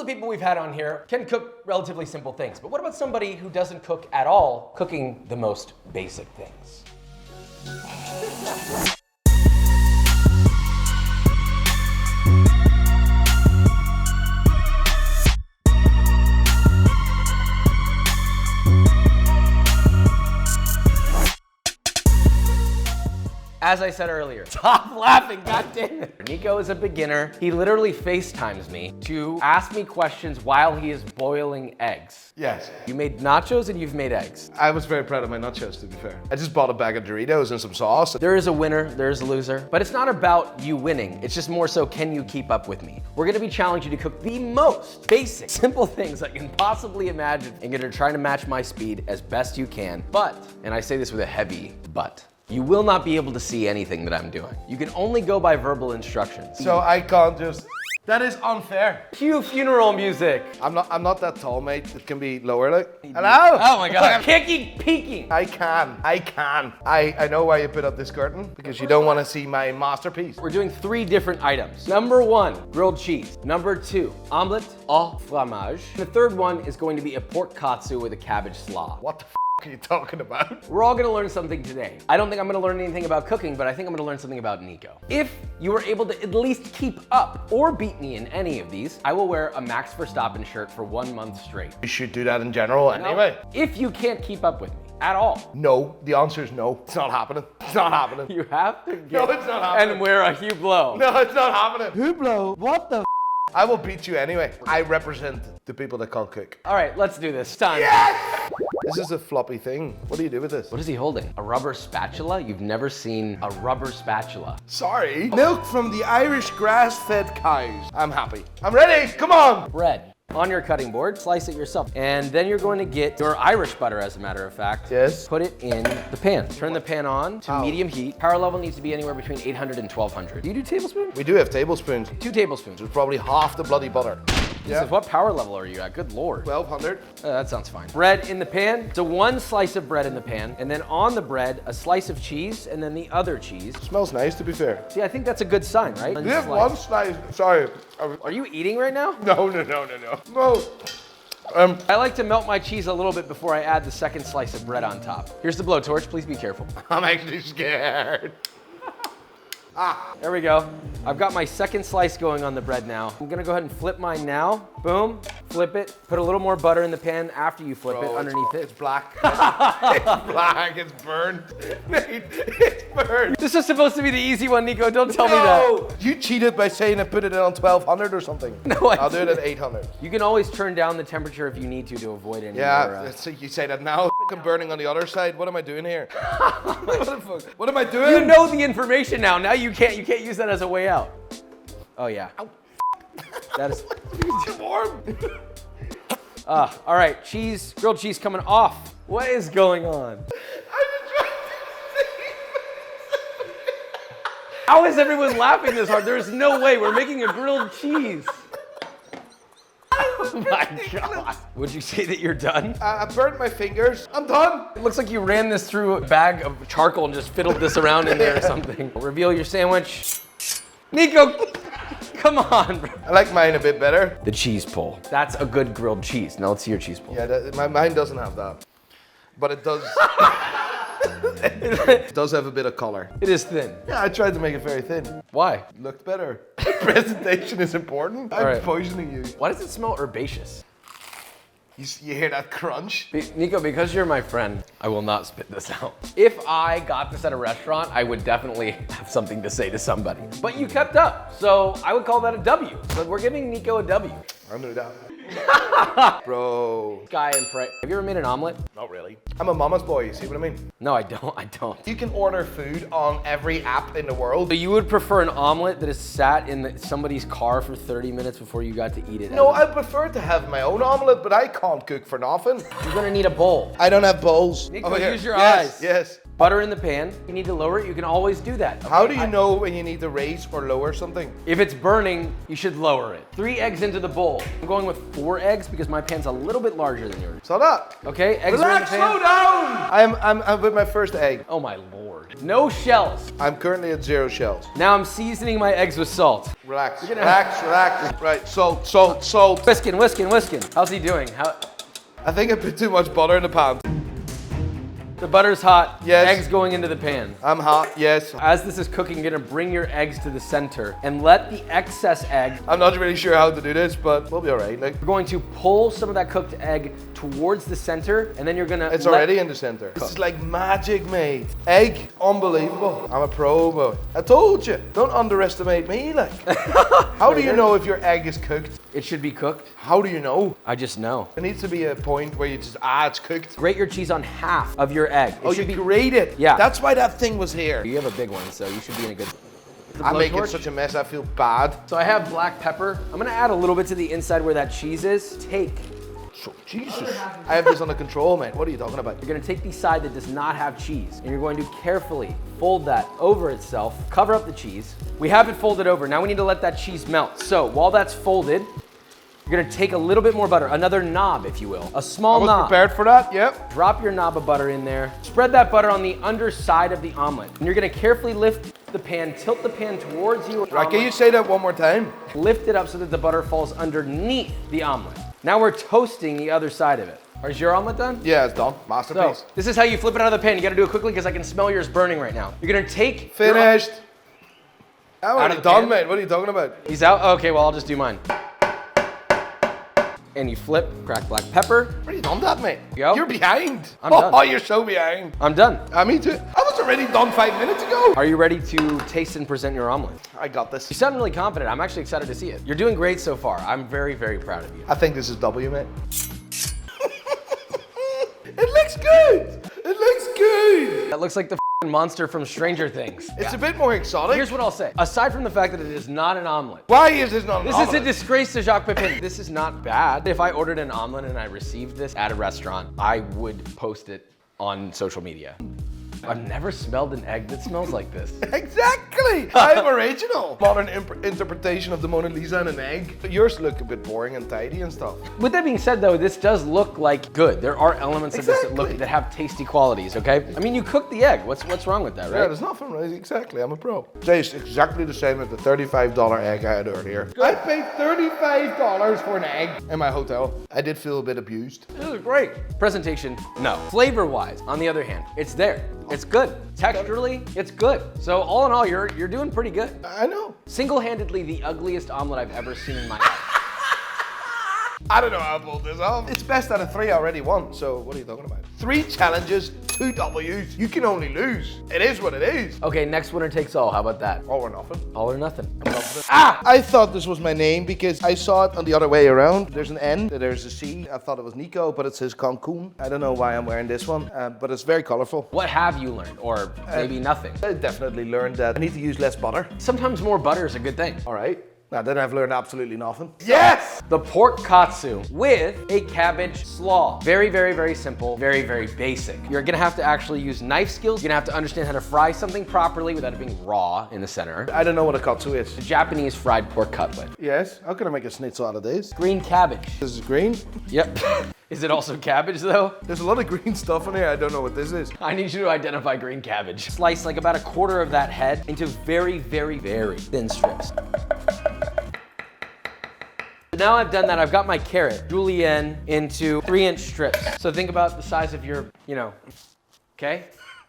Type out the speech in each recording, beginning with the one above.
of the people we've had on here can cook relatively simple things, but what about somebody who doesn't cook at all, cooking the most basic things? As I said earlier, stop laughing, goddammit. Nico is a beginner. He literally FaceTimes me to ask me questions while he is boiling eggs. Yes. You made nachos and you've made eggs. I was very proud of my nachos, to be fair. I just bought a bag of Doritos and some sauce. There is a winner, there is a loser, but it's not about you winning. It's just more so, can you keep up with me? We're gonna be challenging you to cook the most basic, simple things I can possibly imagine, and you're gonna try to match my speed as best you can. But, and I say this with a heavy but, you will not be able to see anything that I'm doing. You can only go by verbal instructions. So I can't just... That is unfair. Cue funeral music. I'm not that tall, mate. It can be lower, like. Hello? Oh my God, I can't keep peeking. I can. I know why you put up this curtain, because you don't want to see my masterpiece. We're doing 3 different items. Number 1, grilled cheese. Number 2, omelette au fromage. The third one is going to be a pork katsu with a cabbage slaw. What the f are you talking about? We're all gonna learn something today. I don't think I'm gonna learn anything about cooking, but I think I'm gonna learn something about Nico. If you were able to at least keep up or beat me in any of these, I will wear a Max Verstappen shirt for 1 month straight. You should do that in general anyway. If you can't keep up with me at all. No, the answer is no. It's not happening. It's not happening. You have to get No, it's not happening. and wear a Hublot. No, it's not happening. Hublot, what the f? I will beat you anyway. I represent the people that can't cook. All right, let's do this. Time. Yes! This is a floppy thing. What do you do with this? What is he holding? A rubber spatula? You've never seen a rubber spatula. Sorry. Milk from the Irish grass-fed cows. I'm happy. I'm ready. Come on. Bread. On your cutting board, slice it yourself. And then you're going to get your Irish butter, as a matter of fact. Yes. Put it in the pan. Turn the pan on to medium heat. Power level needs to be anywhere between 800 and 1200. Do you do tablespoons? We do have tablespoons. 2 tablespoons. There's probably half the bloody butter. Jesus, what power level are you at? Good Lord. 1200. That sounds fine. Bread in the pan. So 1 slice of bread in the pan, and then on the bread, a slice of cheese, and then the other cheese. Smells nice, to be fair. See, I think that's a good sign, right? We have 1 slice. Sorry. Are you eating right now? No. No. I like to melt my cheese a little bit before I add the 2nd slice of bread on top. Here's the blowtorch, please be careful. I'm actually scared. There we go. I've got my 2nd slice going on the bread now. I'm gonna go ahead and flip mine now. Boom, flip it. Put a little more butter in the pan after you flip it underneath It's it. black. It's black, it's burned. Nate, it's burned. This is supposed to be the easy one, Nico, don't tell me No! that. You cheated by saying I put it on 1200 or something. No, I'll do it at 800. You can always turn down the temperature if you need to avoid any Yeah, more, so you say that now. I'm burning on the other side. What am I doing here? What the fuck? What am I doing? You know the information now. Now you can't use that as a way out. Oh yeah. That is warm. all right, cheese, grilled cheese coming off. What is going on? How is everyone laughing this hard? There's no way we're making a grilled cheese. Oh my God. Would you say that you're done? I burnt my fingers. I'm done. It looks like you ran this through a bag of charcoal and just fiddled this around in there or something. Reveal your sandwich. Nico, come on, bro. I like mine a bit better. The cheese pull. That's a good grilled cheese. Now let's see your cheese pull. Yeah, mine doesn't have that. But it does. It does have a bit of color. It is thin. Yeah, I tried to make it very thin. Why? Looked better. Presentation is important. I'm right. poisoning you. Why does it smell herbaceous? You hear that crunch? Nico, because you're my friend, I will not spit this out. If I got this at a restaurant, I would definitely have something to say to somebody. But you kept up, so I would call that a W. So we're giving Nico a W. I knew that. Bro. Sky and pray. Have you ever made an omelet? Not really. I'm a mama's boy, you see what I mean? No, I don't. You can order food on every app in the world. So you would prefer an omelet that is sat in somebody's car for 30 minutes before you got to eat it? No, I prefer to have my own omelet, but I can't cook for nothing. You're gonna need a bowl. I don't have bowls. Nico, here. use your Yes, eyes. Yes. Butter in the pan. You need to lower it, you can always do that. How do you know when you need to raise or lower something? If it's burning, you should lower it. 3 eggs into the bowl. I'm going with 4 eggs because my pan's a little bit larger than yours. Shut up. Okay, eggs Relax, are in the pan. slow down. I'm with my first egg. Oh my lord. No shells. I'm currently at 0 shells. Now I'm seasoning my eggs with salt. Relax, relax. Right, salt, salt, salt. Whisking. How's he doing? I think I put too much butter in the pan. The butter's hot. Yes. Eggs going into the pan. I'm hot, yes. As this is cooking, you're gonna bring your eggs to the center and let the excess egg. I'm not really sure how to do this, but we'll be all right. Like, You're going to pull some of that cooked egg towards the center, and then you're gonna. it's already in the center. This is like magic, mate. Egg, unbelievable. I'm a pro, boy. I told you, don't underestimate me. Like, how do you know if your egg is cooked? It should be cooked. How do you know? I just know. There needs to be a point where you just, it's cooked. Grate your cheese on half of your egg. Oh, you grate it? Yeah. That's why that thing was here. You have a big one, so you should be in a good. I'm making such a mess, I feel bad. So I have black pepper. I'm gonna add a little bit to the inside where that cheese is. Jesus. I have this under control, man. What are you talking about? You're gonna take the side that does not have cheese, and you're going to carefully fold that over itself, cover up the cheese. We have it folded over. Now we need to let that cheese melt. So while that's folded, you're gonna take a little bit more butter, another knob, if you will. A small knob. I was prepared for that, yep. Drop your knob of butter in there. Spread that butter on the underside of the omelet. And you're gonna carefully lift the pan, tilt the pan towards you. Right, can you say that one more time? Lift it up so that the butter falls underneath the omelet. Now we're toasting the other side of it. Is your omelet done? Yeah, it's done. Masterpiece. So, this is how you flip it out of the pan. You gotta do it quickly because I can smell yours burning right now. You're gonna take... Finished. I'm Out already of the done, pan? mate. What are you talking about? He's out? Okay, well, I'll just do mine. And you flip, crack black pepper. Already done that, mate. Go. You're behind. I'm done. Oh, you're so behind. I'm done. Me too. I was already done 5 minutes ago. Are you ready to taste and present your omelet? I got this. You sound really confident. I'm actually excited to see it. You're doing great so far. I'm very, very proud of you. I think this is W, mate. It looks good. It looks good. That looks like the monster from Stranger Things. It's a bit more exotic. Here's what I'll say. Aside from the fact that it is not an omelet, Why is this not an this omelet? is a disgrace to Jacques Pepin. This is not bad. If I ordered an omelet and I received this at a restaurant, I would post it on social media. I've never smelled an egg that smells like this. Exactly. I'm original. Modern interpretation of the Mona Lisa and an egg. Yours look a bit boring and tidy and stuff. With that being said though, this does look like good. There are elements of this that have tasty qualities, okay? I mean, you cooked the egg. What's wrong with that, right? Yeah, there's nothing wrong. Exactly, I'm a pro. Tastes exactly the same as the $35 egg I had earlier. Good. I paid $35 for an egg in my hotel. I did feel a bit abused. This is great. Presentation, no. Flavor-wise, on the other hand, it's there. It's good. Texturally, it's good. So all in all, you're doing pretty good. I know. Single-handedly the ugliest omelet I've ever seen in my life. I don't know how I pulled this off. It's best out of 3 I already won, so what are you talking about? 3 challenges, 2 W's. You can only lose. It is what it is. Okay, next winner takes all. How about that? All or nothing. All or nothing. I thought this was my name because I saw it on the other way around. There's an N, there's a C. I thought it was Nico, but it says Cancun. I don't know why I'm wearing this one, but it's very colorful. What have you learned? Or maybe nothing. I definitely learned that I need to use less butter. Sometimes more butter is a good thing. All right. Now, then I've learned absolutely nothing. Yes! The pork katsu with a cabbage slaw. Very, very, very simple, very, very basic. You're gonna have to actually use knife skills. You're gonna have to understand how to fry something properly without it being raw in the center. I don't know what a katsu is. The Japanese fried pork cutlet. Yes? How can I make a schnitzel out of this? Green cabbage. This is green. Yep. Is it also cabbage though? There's a lot of green stuff in here. I don't know what this is. I need you to identify green cabbage. Slice like about a quarter of that head into very, very, very thin strips. Now I've done that, I've got my carrot, julienne, into 3-inch strips. So think about the size of your, okay?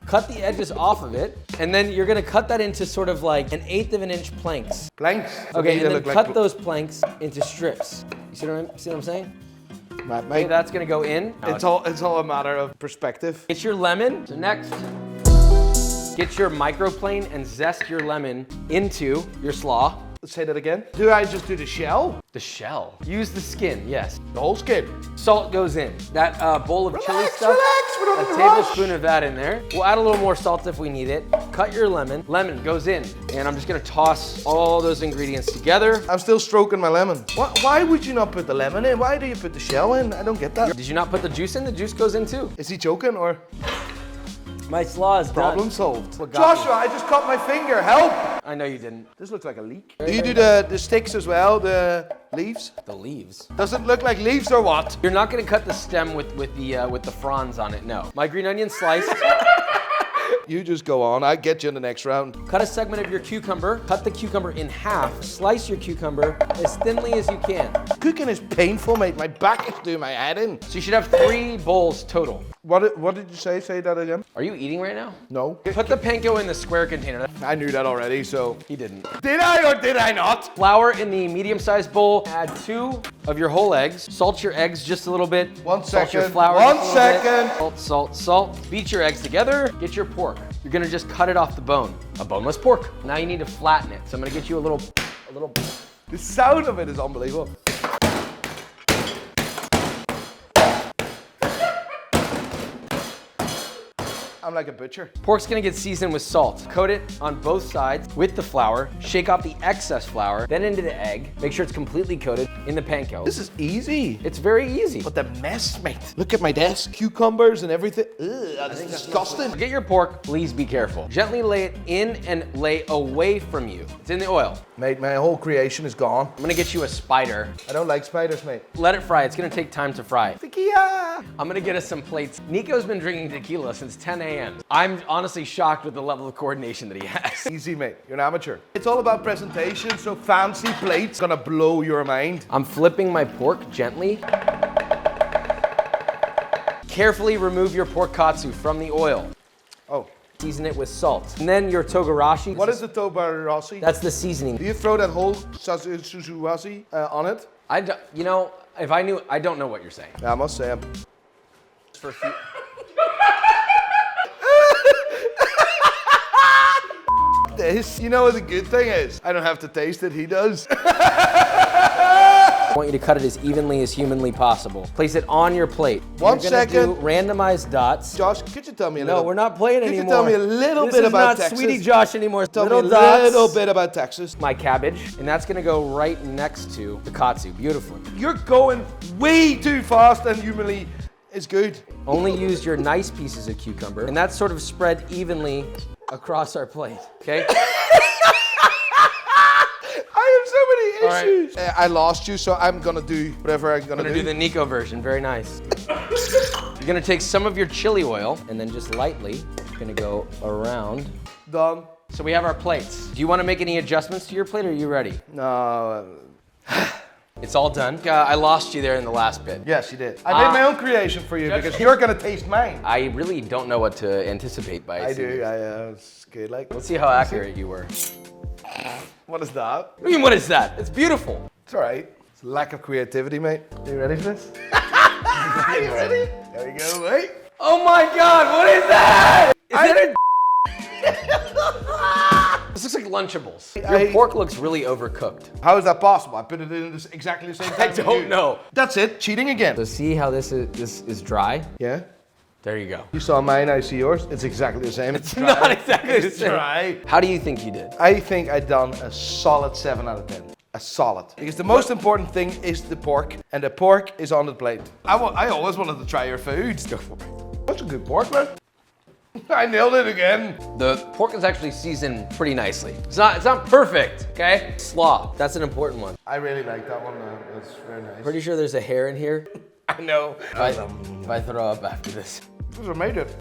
Cut the edges off of it, and then you're gonna cut that into sort of like 1/8 of an inch planks. Planks? Okay, and then cut those planks into strips. You see what I'm saying? Mate, Okay, that's gonna go in. it's all a matter of perspective. Get your lemon. So next, get your microplane and zest your lemon into your slaw. Let's say that again. Do I just do the shell? The shell. Use the skin, yes. The whole skin? Salt goes in. That bowl of chili stuff, Relax, we're not a in a rush. tablespoon of that in there. We'll add a little more salt if we need it. Cut your lemon. Lemon goes in. And I'm just gonna toss all those ingredients together. I'm still stroking my lemon. Why would you not put the lemon in? Why do you put the shell in? I don't get that. Did you not put the juice in? The juice goes in too. Is he joking or? My slaw is Problem done. solved. What got Joshua, I just cut my finger. Help! I know you didn't. This looks like a leek. Do you do the sticks as well, the leaves? The leaves. Does it look like leaves or what? You're not gonna cut the stem with the fronds on it, no. My green onion sliced. You just go on. I'll get you in the next round. Cut a segment of your cucumber. Cut the cucumber in half. Slice your cucumber as thinly as you can. Cooking is painful, mate. My back is doing my head in. So you should have 3 bowls total. What did you say? Say that again. Are you eating right now? No. Put the panko in the square container. I knew that already, so. He didn't. Did I or did I not? Flour in the medium-sized bowl. Add 2 of your whole eggs. Salt your eggs just a little bit. One Salt your second. flour One just a little bit. second. Salt, salt, salt. Beat your eggs together. Get your pork. You're gonna just cut it off the bone. A boneless pork. Now you need to flatten it. So I'm gonna get you a little. The sound of it is unbelievable. I'm like a butcher. Pork's gonna get seasoned with salt. Coat it on both sides with the flour. Shake off the excess flour, then into the egg. Make sure it's completely coated in the panko. This is easy. It's very easy. But the mess, mate. Look at my desk. Cucumbers and everything. Ugh, that's disgusting. Get your pork, please be careful. Gently lay it in and lay away from you. It's in the oil. Mate, my whole creation is gone. I'm gonna get you a spider. I don't like spiders, mate. Let it fry. It's gonna take time to fry. Tequila. I'm gonna get us some plates. Nico's been drinking tequila since 10 a.m. I'm honestly shocked with the level of coordination that he has. Easy, mate. You're an amateur. It's all about presentation, so fancy plates gonna blow your mind. I'm flipping my pork gently. Carefully remove your pork katsu from the oil. Oh. Season it with salt. And then your togarashi. What is the tobarashi? That's the seasoning. Do you throw that whole suzuwashi on it? You know, if I knew, I don't know what you're saying. Yeah, I must say I'm... For a few... This, you know what the good thing is? I don't have to taste it, he does. I want you to cut it as evenly as humanly possible. Place it on your plate. One You're gonna second. do randomized dots. Josh, could you tell me a little? No, we're not playing anymore. Could you tell me a little bit about This is Texas? not Sweetie Josh anymore. Tell me a dots. little bit about Texas. My cabbage, and that's gonna go right next to the katsu, beautifully. You're going way too fast and humanly is good. Only use your nice pieces of cucumber, and that's sort of spread evenly across our plate, okay? I have so many issues. I lost you, so I'm gonna do whatever I'm gonna do. Do the Nico version, very nice. You're gonna take some of your chili oil, and then just lightly, gonna go around. Done. So we have our plates. Do you wanna make any adjustments to your plate, or are you ready? No. It's all done. I lost you there in the last bit. Yes, you did. I made my own creation for you because you're gonna taste mine. I really don't know what to anticipate by I seeing do. this. It's good. Like, Let's see how accurate you were. what is that? I mean, what is that? It's beautiful. It's all right. It's a lack of creativity, mate. Are you ready for this? Are you ready? There we go, mate. Oh my God, what is that? Is that a This looks like Lunchables. Your pork looks really overcooked. How is that possible? I put it in this exactly the same time. I don't know. That's it. Cheating again. So see how this is dry? Yeah. There you go. You saw mine, I see yours. It's exactly the same. It's not exactly the It's same. dry. How do you think you did? I think I done a solid 7 out of 10. A solid. Because the most important thing is the pork, and the pork is on the plate. I always wanted to try your food. Go for it. That's a good pork, man. I nailed it again. The pork is actually seasoned pretty nicely. It's not perfect, okay? Slaw, that's an important one. I really like that one. That's very nice. Pretty sure there's a hair in here. I know. If I throw up after this. Those are made of.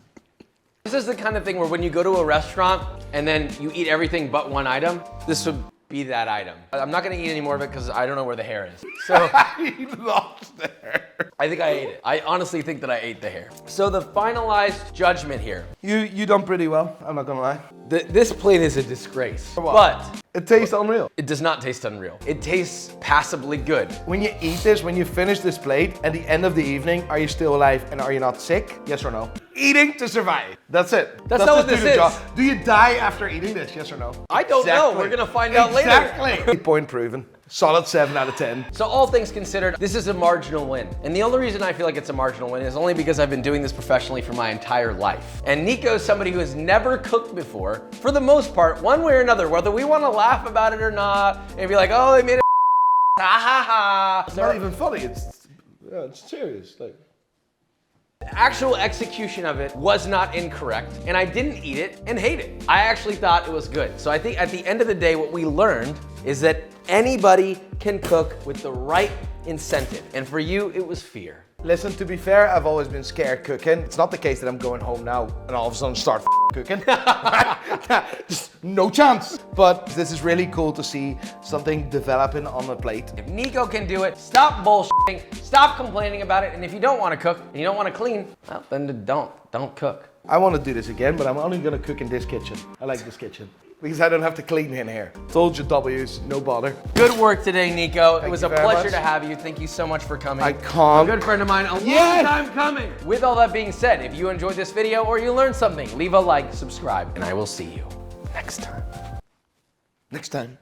This is the kind of thing where when you go to a restaurant and then you eat everything but one item, this would be that item. I'm not gonna eat any more of it because I don't know where the hair is. So You lost there. I think I ate it. I honestly think that I ate the hair. So the finalized judgment here. You done pretty well. I'm not gonna lie. This plate is a disgrace, What? but It tastes unreal. it does not taste unreal. It tastes passably good. When you eat this, when you finish this plate, at the end of the evening, are you still alive and are you not sick? Yes or no? Eating to survive. That's it. That's not what just this do the is. job. Do you die after eating this? Yes or no? I don't know. We're gonna find out later. Exactly. Point proven. Solid 7 out of 10. So all things considered, this is a marginal win. And the only reason I feel like it's a marginal win is only because I've been doing this professionally for my entire life. And Nico's somebody who has never cooked before, for the most part, one way or another, whether we want to laugh about it or not, and be like, oh, they made it ha ha ha. It's not even funny. It's serious. Like. The actual execution of it was not incorrect, and I didn't eat it and hate it. I actually thought it was good. So I think at the end of the day, what we learned is that anybody can cook with the right incentive. And for you, it was fear. Listen, to be fair, I've always been scared cooking. It's not the case that I'm going home now and all of a sudden start cooking. Just no chance. But this is really cool to see something developing on the plate. If Nico can do it, stop bullshitting, stop complaining about it, and if you don't want to cook and you don't want to clean, well, then don't cook. I want to do this again, but I'm only gonna cook in this kitchen. I like this kitchen because I don't have to clean in here. Told you W's, no bother. Good work today, Nico. Thank it was you a very pleasure much. to have you. Thank you so much for coming. I can't. A good friend of mine, a long time coming. With all that being said, if you enjoyed this video or you learned something, leave a like, subscribe, and I will see you next time. Next time.